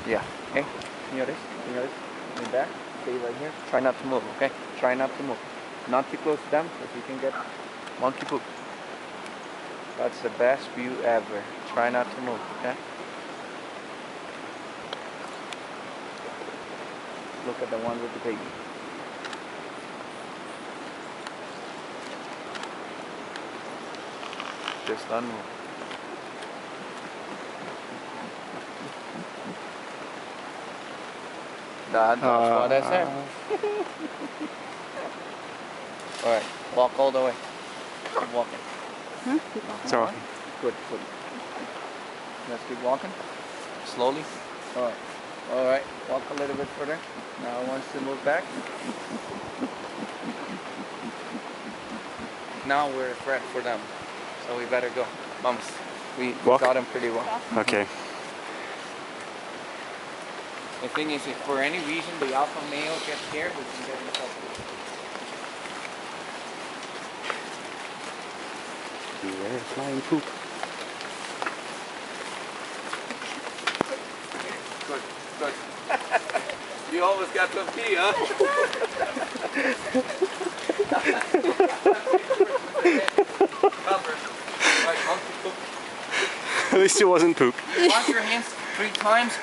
Yeah. Okay. Señores, lean back. Stay right here. Try not to move. Okay. Try not to move. Not too close to them, because you can get monkey poop. That's the best view ever. Try not to move. Okay. Look at the one with the baby. Just unmove. That's what I said. Alright, walk all the way. Keep walking. It's walking. Good. Let's keep walking. Slowly. Alright, walk a little bit further. Now I want you to move back. Now we're a threat for them. So we better go. Vamos. We got them pretty well. Okay. The thing is, if for any reason the alpha male gets scared, we can get in trouble. Beware flying poop. Good. You always got some pee, huh? At least it wasn't poop. Wash your hands 3 times.